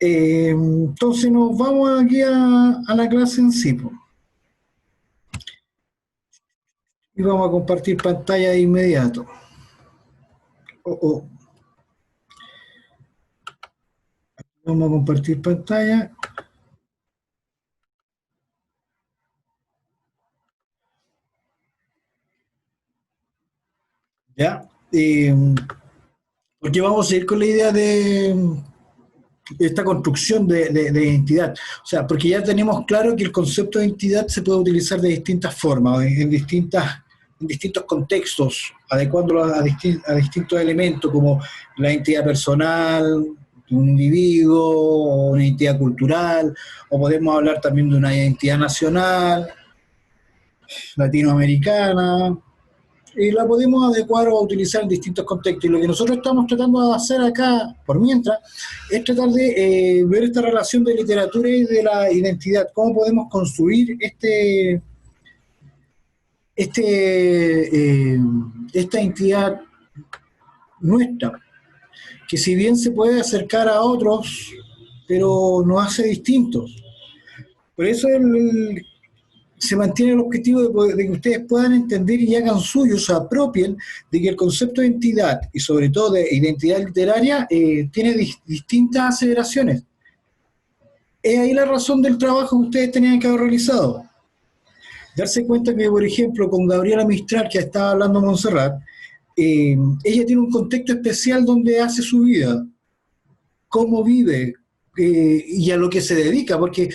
Entonces nos vamos aquí a la clase en sí, po. Y vamos a compartir pantalla de inmediato. Oh, oh. Vamos a compartir pantalla. Ya. Porque vamos a ir con la idea de esta construcción de identidad. O sea, porque ya tenemos claro que el concepto de identidad se puede utilizar de distintas formas, en distintos contextos, adecuándolo a distintos elementos, como la identidad personal de un individuo, o una identidad cultural, o podemos hablar también de una identidad nacional, latinoamericana, y la podemos adecuar o utilizar en distintos contextos. Y lo que nosotros estamos tratando de hacer acá, por mientras, es tratar de ver esta relación de literatura y de la identidad, cómo podemos construir esta identidad nuestra, que si bien se puede acercar a otros, pero nos hace distintos. Por eso se mantiene el objetivo de que ustedes puedan entender y hagan suyo, se apropien de que el concepto de identidad y sobre todo de identidad literaria tiene distintas aceleraciones. Es ahí la razón del trabajo que ustedes tenían que haber realizado. Darse cuenta que, por ejemplo, con Gabriela Mistral, que estaba hablando Montserrat, ella tiene un contexto especial donde hace su vida, cómo vive y a lo que se dedica, porque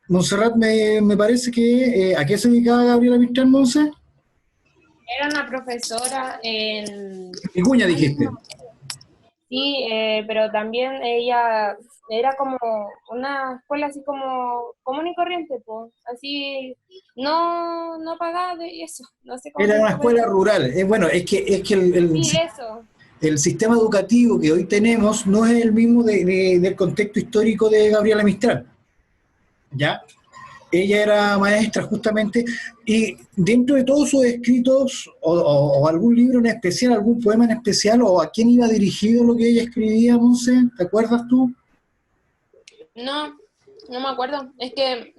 Montserrat me parece que... ¿a qué se dedicaba Gabriela Mistral, Monse? Era una profesora en... Vicuña, dijiste. Sí, pero también ella era como una escuela así como común y corriente, pues, así no pagada de eso, no sé cómo Era se una puede escuela decir. rural. Bueno, es que Sí, eso. el sistema educativo que hoy tenemos no es el mismo del contexto histórico de Gabriela Mistral. ¿Ya? Ella era maestra justamente, y dentro de todos sus escritos, o algún libro en especial, algún poema en especial, o a quién iba dirigido lo que ella escribía, Monse, ¿te acuerdas tú? No, no me acuerdo. Es que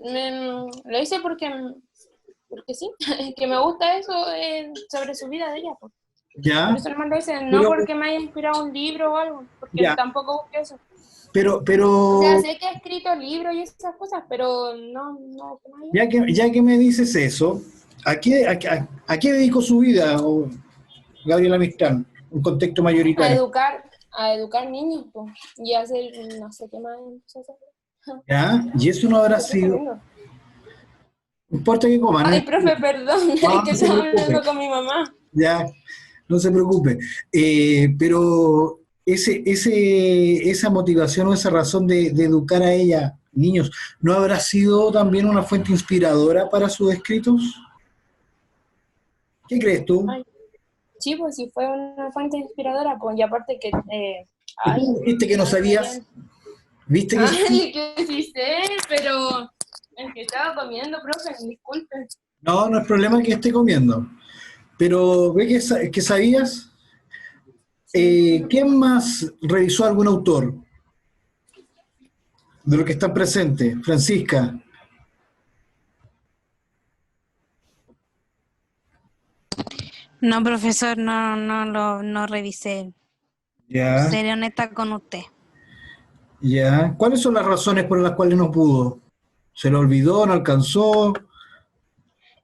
lo hice porque sí, es que me gusta eso sobre su vida de ella, pues. Por Ya, eso le mandé ese, no pero, porque me haya inspirado un libro o algo, porque ya, tampoco busqué eso. O sea, pero sé que he escrito libros y esas cosas, pero no, ya que me dices eso, ¿a qué dedicó su vida Gabriela Mistral? Un contexto a mayoritario. educar, a educar niños, pues, y hacer, no sé qué más empezó a hacer. ¿Ya? Y eso no habrá Qué profe sido, lindo. no importa que coman, Ay, profe, perdón, es no que se estaba preocupe, hablando con mi mamá. ya, no se preocupe. Pero esa motivación o esa razón de educar a ella, niños, ¿no habrá sido también una fuente inspiradora para sus escritos? ¿Qué crees tú? Ay, sí, pues sí fue una fuente inspiradora, pues, y aparte que, ¿Y ay, cómo dijiste que no ay, sabías? Marian. ¿Viste que sí? Ay, que sí sé, pero es que estaba comiendo, profe, disculpe. No, no es problema que esté comiendo. Pero ve que sabías. Sí. ¿Quién más revisó algún autor de los que están presentes? Francisca. No, profesor, no revisé. Ya, Seré honesta con usted. ya. ¿Cuáles son las razones por las cuales no pudo? ¿Se lo olvidó, no alcanzó?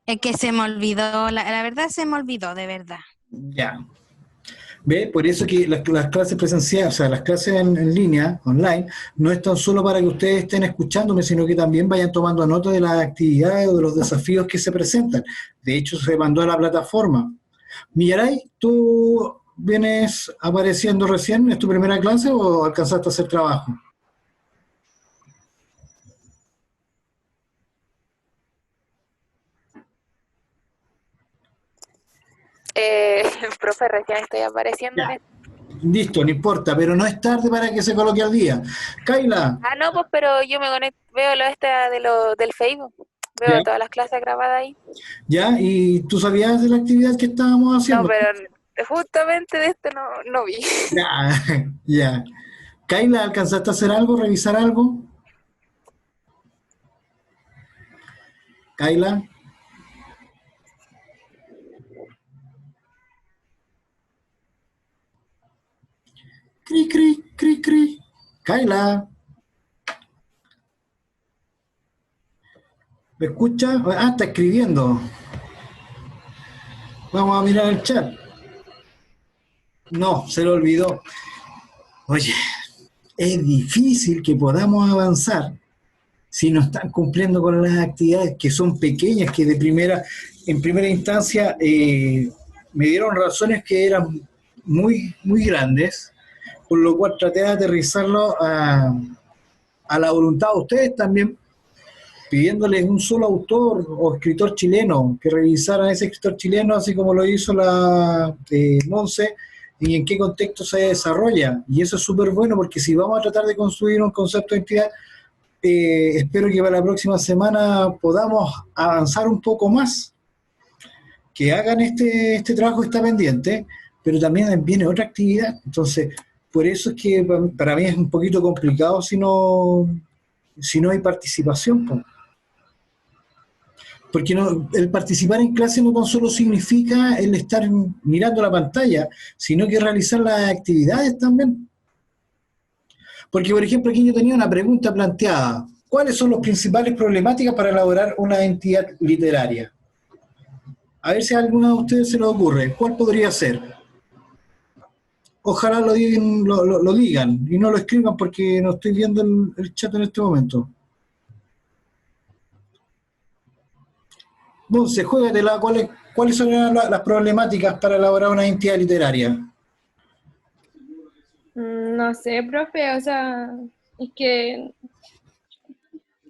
Es que se me olvidó, la verdad se me olvidó, de verdad. Ya. ¿Ve? Por eso que las clases presenciales, o sea, las clases en línea, online, no están solo para que ustedes estén escuchándome, sino que también vayan tomando nota de las actividades o de los desafíos que se presentan. De hecho, se mandó a la plataforma. Millaray, ¿tú vienes apareciendo recién? ¿Es tu primera clase o alcanzaste a hacer trabajo? Eh, Profe, recién estoy apareciendo en Ya. esto. Listo, no importa, pero no es tarde para que se coloque al día. Kaila, Ah, no, pues, pero yo me conecto, veo lo del Facebook. ya, Veo todas las clases grabadas ahí. ya, ¿y tú sabías de la actividad que estábamos No, haciendo? pero justamente de esto no vi. Ya, ya. Kaila, ¿alcanzaste a hacer algo, revisar algo? Kaila. Cri, cri, cri, cri. Kaila. ¿Me escucha? Ah, está escribiendo. Vamos a mirar el chat. No, se lo olvidó. Oye, es difícil que podamos avanzar si no están cumpliendo con las actividades que son pequeñas, que en primera instancia me dieron razones que eran muy, muy grandes, por lo cual traté de aterrizarlo a la voluntad de ustedes también, pidiéndoles un solo autor o escritor chileno, que revisaran ese escritor chileno, así como lo hizo la Monse, y en qué contexto se desarrolla. Y eso es súper bueno, porque si vamos a tratar de construir un concepto de entidad, espero que para la próxima semana podamos avanzar un poco más, que hagan este trabajo que está pendiente, pero también viene otra actividad. Entonces, por eso es que para mí es un poquito complicado si no hay participación, pues. Porque el participar en clase no tan solo significa el estar mirando la pantalla, sino que realizar las actividades también. Porque, por ejemplo, aquí yo tenía una pregunta planteada. ¿Cuáles son las principales problemáticas para elaborar una entidad literaria? A ver si a alguno de ustedes se les ocurre. ¿Cuál podría ser? Ojalá lo digan y no lo escriban porque no estoy viendo el chat en este momento. Monse, juégatela, ¿cuáles son las problemáticas para elaborar una entidad literaria? No sé, profe, o sea, es que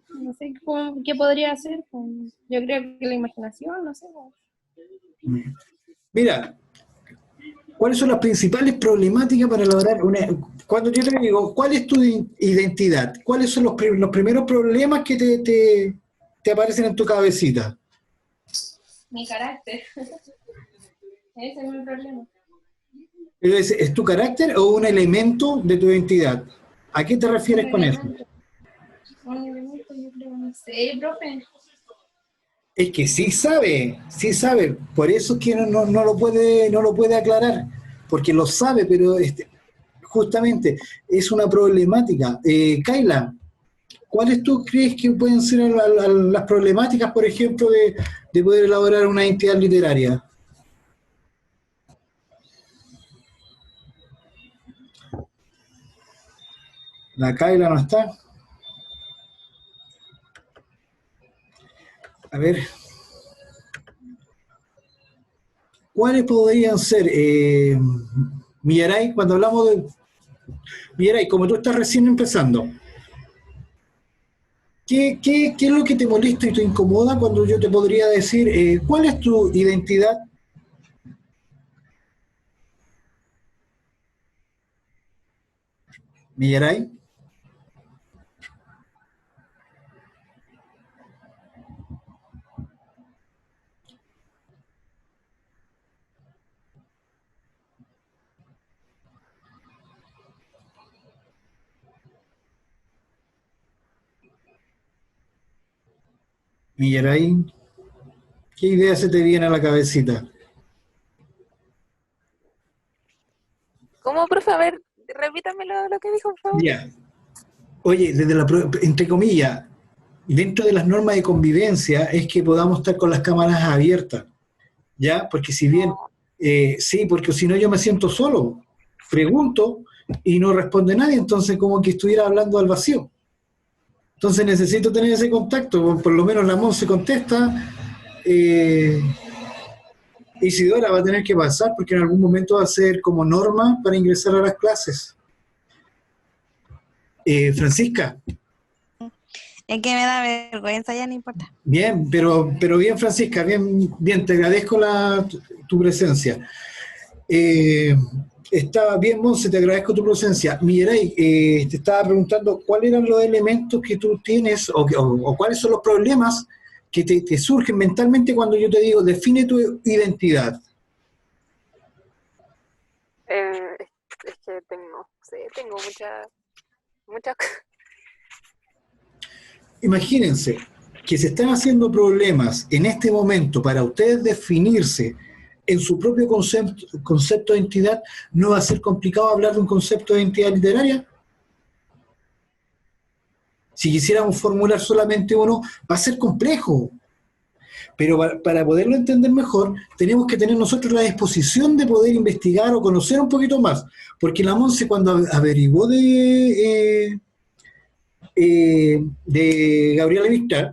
no sé qué podría hacer. Yo creo que la imaginación, no sé. Mira, ¿cuáles son las principales problemáticas para elaborar una... Cuando yo te digo, ¿cuál es tu identidad? ¿Cuáles son los primeros problemas que te aparecen en tu cabecita? Mi carácter. Ese es mi problema. ¿Es tu carácter o un elemento de tu identidad? ¿A qué te refieres con eso? Un elemento, yo creo, no sé, profe. Es que sí sabe, por eso es que no lo puede aclarar, porque lo sabe, pero justamente es una problemática. Kaila, ¿cuáles tú crees que pueden ser las problemáticas, por ejemplo, de poder elaborar una entidad literaria? La Kaila no está. A ver. ¿Cuáles podrían ser? Millaray, cuando hablamos de... Millaray, como tú estás recién empezando, ¿qué es lo que te molesta y te incomoda cuando yo te podría decir, cuál es tu identidad? Millaray. Millaray, ¿qué idea se te viene a la cabecita? ¿Cómo, profe? A ver, repítame lo que dijo, por favor. Ya. Oye, entre comillas, dentro de las normas de convivencia es que podamos estar con las cámaras abiertas, ¿ya? Porque si bien, sí, porque si no yo me siento solo, pregunto y no responde nadie, entonces como que estuviera hablando al vacío. Entonces necesito tener ese contacto, por lo menos la Monse contesta, Isidora va a tener que pasar porque en algún momento va a ser como norma para ingresar a las clases. Francisca. Es que me da vergüenza, ya no importa. Bien, pero bien, Francisca, bien, te agradezco tu presencia. Estaba bien, Monse, te agradezco tu presencia. Mireille, te estaba preguntando cuáles eran los elementos que tú tienes o cuáles son los problemas que te surgen mentalmente cuando yo te digo, define tu identidad. Es que tengo muchas cosas. Imagínense que se están haciendo problemas en este momento para ustedes definirse en su propio concepto de entidad. ¿No va a ser complicado hablar de un concepto de entidad literaria? Si quisiéramos formular solamente uno, va a ser complejo. Pero para poderlo entender mejor, tenemos que tener nosotros la disposición de poder investigar o conocer un poquito más. Porque la Monse, cuando averiguó de Gabriela Mistral,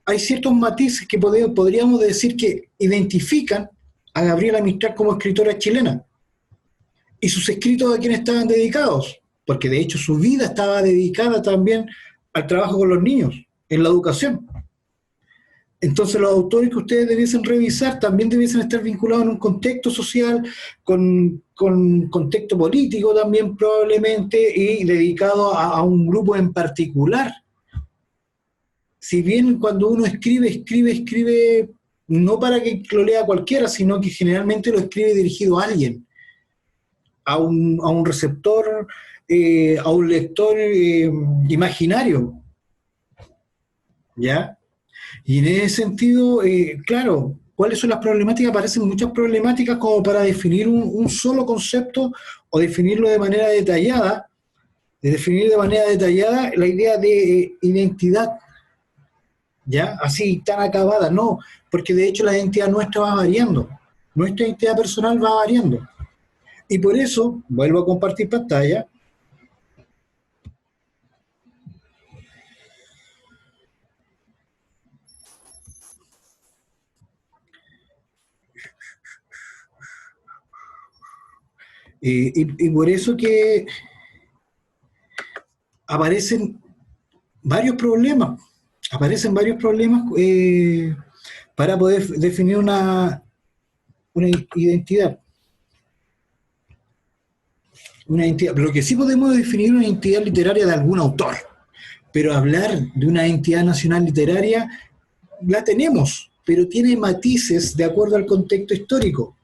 hay ciertos matices que podríamos decir que identifican a Gabriela Mistral como escritora chilena. Y sus escritos a quién estaban dedicados, porque de hecho su vida estaba dedicada también al trabajo con los niños, en la educación. Entonces los autores que ustedes debiesen revisar también debiesen estar vinculados en un contexto social, con contexto político también probablemente, y dedicado a un grupo en particular. Si bien cuando uno escribe no para que lo lea cualquiera, sino que generalmente lo escribe dirigido a alguien, a un receptor, a un lector imaginario, ¿ya? Y en ese sentido, claro, ¿cuáles son las problemáticas? Aparecen muchas problemáticas como para definir un solo concepto o definirlo de manera detallada, la idea de identidad, ¿ya? Así, tan acabada, no, porque de hecho la identidad nuestra va variando, nuestra identidad personal va variando. Y por eso, vuelvo a compartir pantalla, y por eso que aparecen varios problemas, para poder definir una identidad. Una identidad. Lo que sí podemos definir una identidad literaria de algún autor, pero hablar de una identidad nacional literaria la tenemos, pero tiene matices de acuerdo al contexto histórico.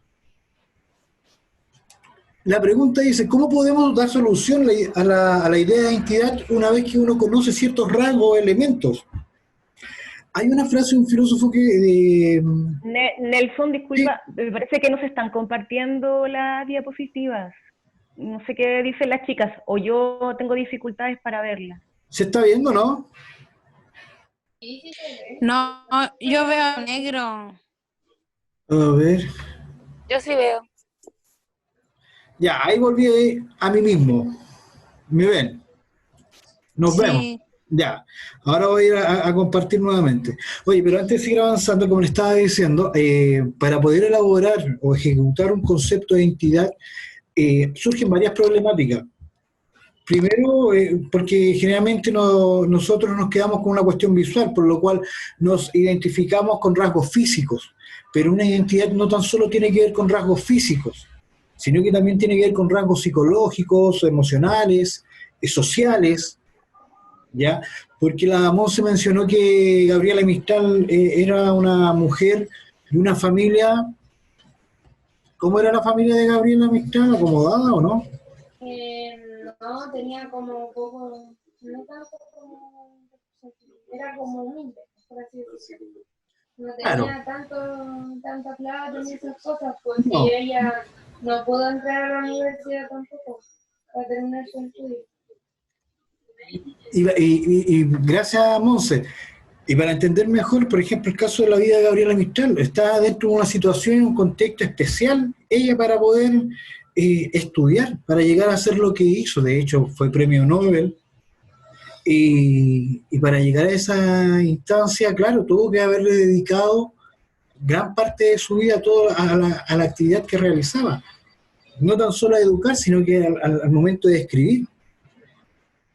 La pregunta dice, ¿cómo podemos dar solución a la idea de identidad una vez que uno conoce ciertos rasgos o elementos? Hay una frase de un filósofo que... Nelson, disculpa, me parece que no se están compartiendo las diapositivas. No sé qué dicen las chicas, o yo tengo dificultades para verlas. ¿Se está viendo, no? No, yo veo negro. A ver... Yo sí veo. Ya, ahí volví a mí mismo. ¿Me ven? Nos vemos. Ya, ahora voy a ir a compartir nuevamente. Oye, pero antes de seguir avanzando, como le estaba diciendo, para poder elaborar o ejecutar un concepto de identidad, surgen varias problemáticas. Primero, porque generalmente nosotros nos quedamos con una cuestión visual, por lo cual nos identificamos con rasgos físicos, pero una identidad no tan solo tiene que ver con rasgos físicos, sino que también tiene que ver con rasgos psicológicos, emocionales, sociales, ¿ya? Porque la Monse mencionó que Gabriela Mistral era una mujer de una familia. ¿Cómo era la familia de Gabriela Mistral? ¿Acomodada o no? No, tenía como poco, no tanto como, era como humilde, por así decirlo. No tenía tanta plata ni esas cosas, pues no. Y ella no pudo entrar a la universidad tampoco para terminar su estudio. Y gracias, Monse. Y para entender mejor, por ejemplo, el caso de la vida de Gabriela Mistral, está dentro de una situación, en un contexto especial, ella para poder estudiar, para llegar a hacer lo que hizo. De hecho, fue premio Nobel. Y para llegar a esa instancia, claro, tuvo que haberle dedicado gran parte de su vida a la actividad que realizaba. No tan solo a educar, sino que al momento de escribir.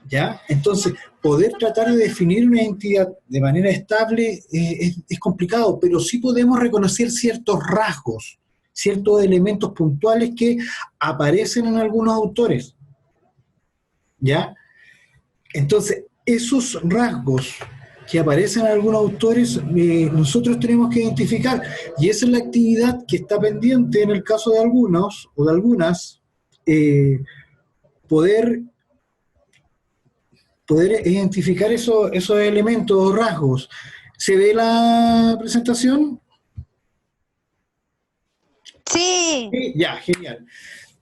¿Ya? Entonces, poder tratar de definir una identidad de manera estable es complicado, pero sí podemos reconocer ciertos rasgos, ciertos elementos puntuales que aparecen en algunos autores. ¿Ya? Entonces, esos rasgos que aparecen en algunos autores, nosotros tenemos que identificar, y esa es la actividad que está pendiente en el caso de algunos o de algunas, poder poder identificar esos elementos o rasgos. ¿Se ve la presentación? Sí. Sí, ya, genial.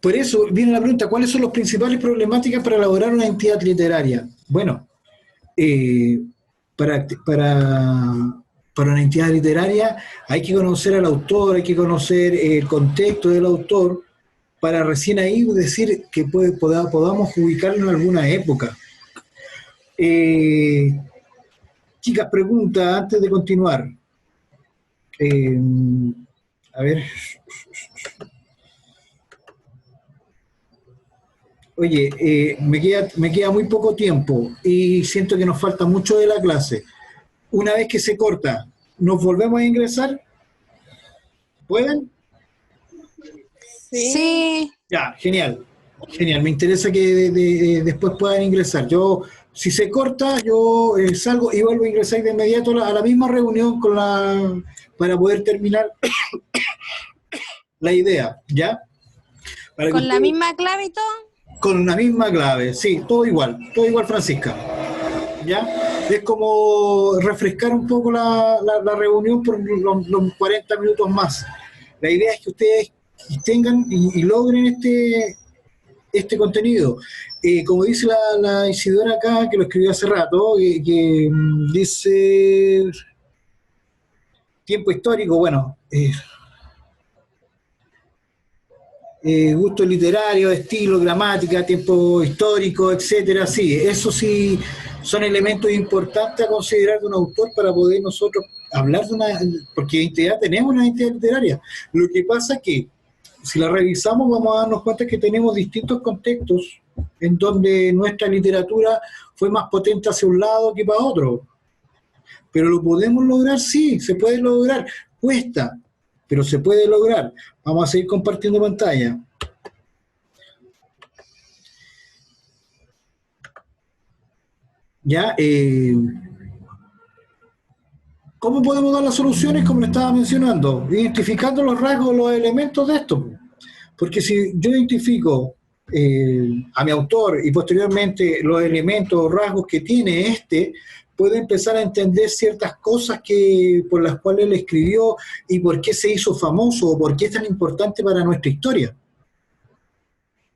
Por eso viene la pregunta, ¿cuáles son las principales problemáticas para elaborar una entidad literaria? Bueno, eh, para una entidad literaria hay que conocer al autor, hay que conocer el contexto del autor, para recién ahí decir que podamos ubicarlo en alguna época. Eh, Chicas, pregunta antes de continuar. Eh, a ver. Oye, me queda muy poco tiempo y siento que nos falta mucho de la clase. Una vez que se corta, ¿nos volvemos a ingresar? ¿Pueden? Sí. Ya, genial. Genial, me interesa que después puedan ingresar. Yo, si se corta, yo salgo y vuelvo a ingresar de inmediato a la misma reunión para poder terminar la idea, ¿ya? Para que ¿Con la ustedes- misma clave y todo? con una misma clave, sí, todo igual, Francisca. ¿Ya? Es como refrescar un poco la reunión por los 40 minutos más. La idea es que ustedes tengan y logren este contenido. Como dice la Isidora acá, que lo escribió hace rato, que dice tiempo histórico, bueno, gusto literario, estilo, gramática, tiempo histórico, etcétera. Sí, eso sí son elementos importantes a considerar de un autor para poder nosotros hablar de una, porque ya tenemos una identidad literaria. Lo que pasa es que si la revisamos vamos a darnos cuenta que tenemos distintos contextos en donde nuestra literatura fue más potente hacia un lado que para otro. Pero lo podemos lograr, sí, se puede lograr. Cuesta, pero se puede lograr. Vamos a seguir compartiendo pantalla. Ya, ¿cómo podemos dar las soluciones? Como le estaba mencionando, identificando los rasgos, los elementos de esto. Porque si yo identifico a mi autor y posteriormente los elementos o rasgos que tiene puedo empezar a entender ciertas cosas por las cuales él escribió y por qué se hizo famoso o por qué es tan importante para nuestra historia.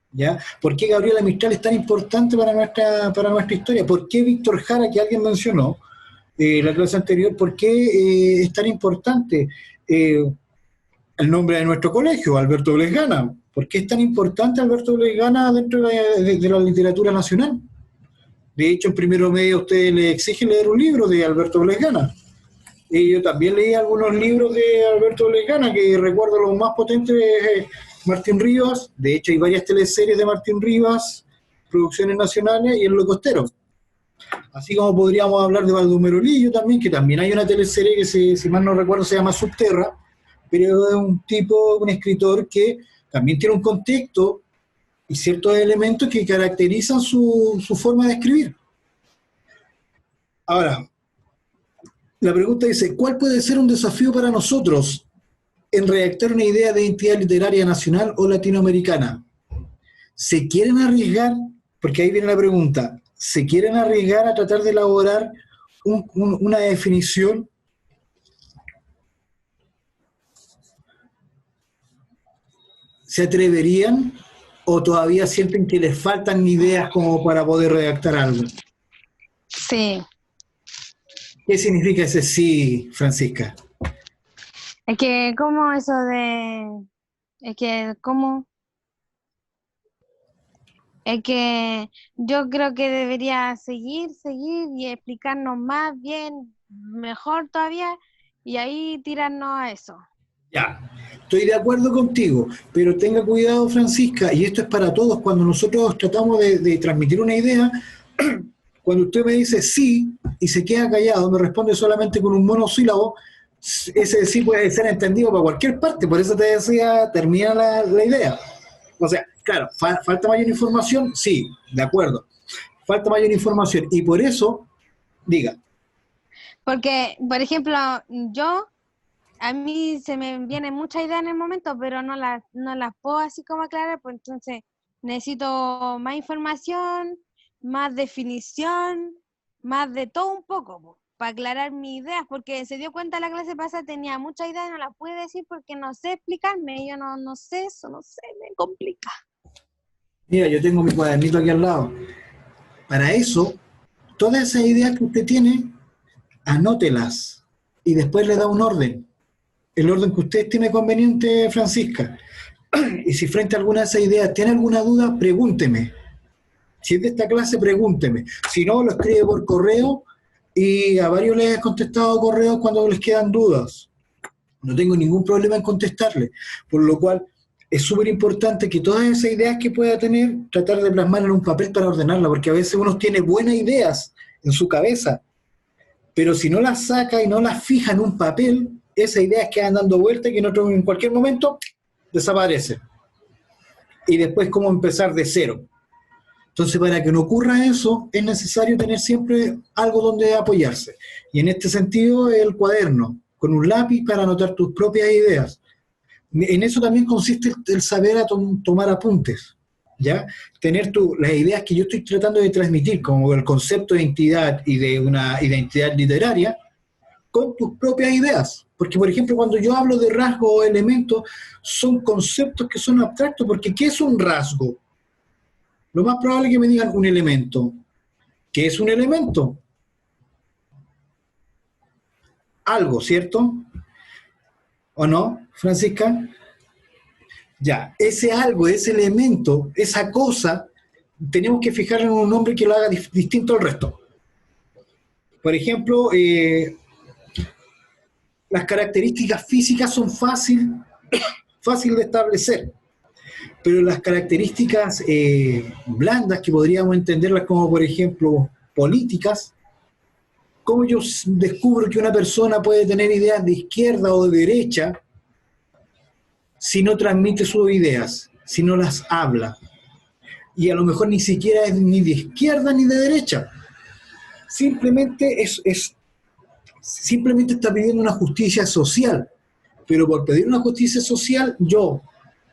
¿Ya? ¿Por qué Gabriela Mistral es tan importante para nuestra historia? ¿Por qué Víctor Jara, que alguien mencionó la clase anterior, por qué es tan importante el nombre de nuestro colegio, Alberto Blesgana? ¿Por qué es tan importante Alberto Blesgana dentro de la literatura nacional? De hecho, en primero medio a ustedes les exigen leer un libro de Alberto Blesgana. Y yo también leí algunos libros de Alberto Blesgana, que recuerdo los más potentes de Martín Rivas. De hecho, hay varias teleseries de Martín Rivas, producciones nacionales, y El Loco Costero. Así como podríamos hablar de Baldomero Lillo también, que también hay una teleserie que, si mal no recuerdo, se llama Subterra, pero es un escritor que también tiene un contexto y ciertos elementos que caracterizan su forma de escribir. Ahora, la pregunta dice, ¿cuál puede ser un desafío para nosotros en redactar una idea de identidad literaria nacional o latinoamericana? ¿Se quieren arriesgar? Porque ahí viene la pregunta. ¿Se quieren arriesgar a tratar de elaborar una definición? ¿Se atreverían o todavía sienten que les faltan ideas como para poder redactar algo? Sí. ¿Qué significa ese sí, Francisca? Es que, ¿cómo eso de...? Es que, ¿cómo? Es que yo creo que debería seguir y explicarnos más bien, mejor todavía, y ahí tirarnos a eso. Ya, estoy de acuerdo contigo, pero tenga cuidado, Francisca, y esto es para todos, cuando nosotros tratamos de transmitir una idea, cuando usted me dice sí y se queda callado, me responde solamente con un monosílabo, ese sí puede ser entendido para cualquier parte, por eso te decía, termina la idea. O sea, claro, falta mayor información, sí, de acuerdo, falta mayor información, y por eso, diga. Porque, por ejemplo, a mí se me vienen muchas ideas en el momento, pero no las puedo así como aclarar, pues entonces necesito más información, más definición, más de todo un poco, para aclarar mis ideas, porque se dio cuenta la clase pasada, tenía muchas ideas y no las pude decir porque no sé explicarme, yo no sé eso, no sé, me complica. Mira, yo tengo mi cuadernito aquí al lado. Para eso, todas esas ideas que usted tiene, anótelas y después le da un orden. El orden que usted estime conveniente, Francisca. Y si frente a alguna de esas ideas tiene alguna duda, pregúnteme. Si es de esta clase, pregúnteme. Si no, lo escribe por correo y a varios les he contestado correos cuando les quedan dudas. No tengo ningún problema en contestarle. Por lo cual, es súper importante que todas esas ideas que pueda tener, tratar de plasmar en un papel para ordenarla, porque a veces uno tiene buenas ideas en su cabeza, pero si no las saca y no las fija en un papel, esas ideas quedan dando vueltas y que en cualquier momento desaparecen. Y después, ¿cómo empezar de cero? Entonces, para que no ocurra eso, es necesario tener siempre algo donde apoyarse. Y en este sentido, el cuaderno, con un lápiz para anotar tus propias ideas. En eso también consiste el saber tomar apuntes, ¿ya? Tener las ideas que yo estoy tratando de transmitir, como el concepto de identidad y de una identidad literaria, con tus propias ideas. Porque, por ejemplo, cuando yo hablo de rasgos o elementos, son conceptos que son abstractos, porque ¿qué es un rasgo? Lo más probable es que me digan un elemento. ¿Qué es un elemento? Algo, ¿cierto? ¿O no, Francisca? Ya, ese algo, ese elemento, esa cosa, tenemos que fijarle en un nombre que lo haga distinto al resto. Por ejemplo, las características físicas son fácil de establecer, pero las características blandas, que podríamos entenderlas como, por ejemplo, políticas, ¿cómo yo descubro que una persona puede tener ideas de izquierda o de derecha si no transmite sus ideas, si no las habla? Y a lo mejor ni siquiera es ni de izquierda ni de derecha. Simplemente simplemente está pidiendo una justicia social. Pero por pedir una justicia social, yo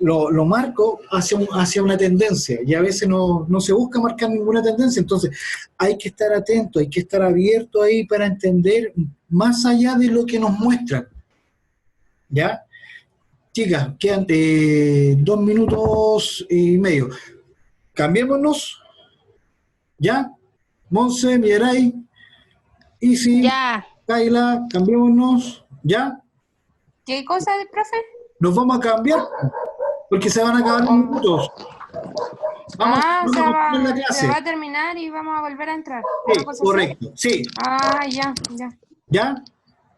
lo marco hacia una tendencia, y a veces no se busca marcar ninguna tendencia. Entonces hay que estar atento, hay que estar abierto ahí para entender más allá de lo que nos muestran. ¿Ya? Chicas, quedan 2 minutos y medio. Cambiémonos. ¿Ya? Monse, Mireray, Isi, Ya. Kaila, cambiémonos. ¿Ya? ¿Qué cosa, profe? Nos vamos a cambiar porque se van a acabar los minutos. Vamos a terminar la clase. Se va a terminar y vamos a volver a entrar. Sí, correcto, sí. Ah, ya. ¿Ya?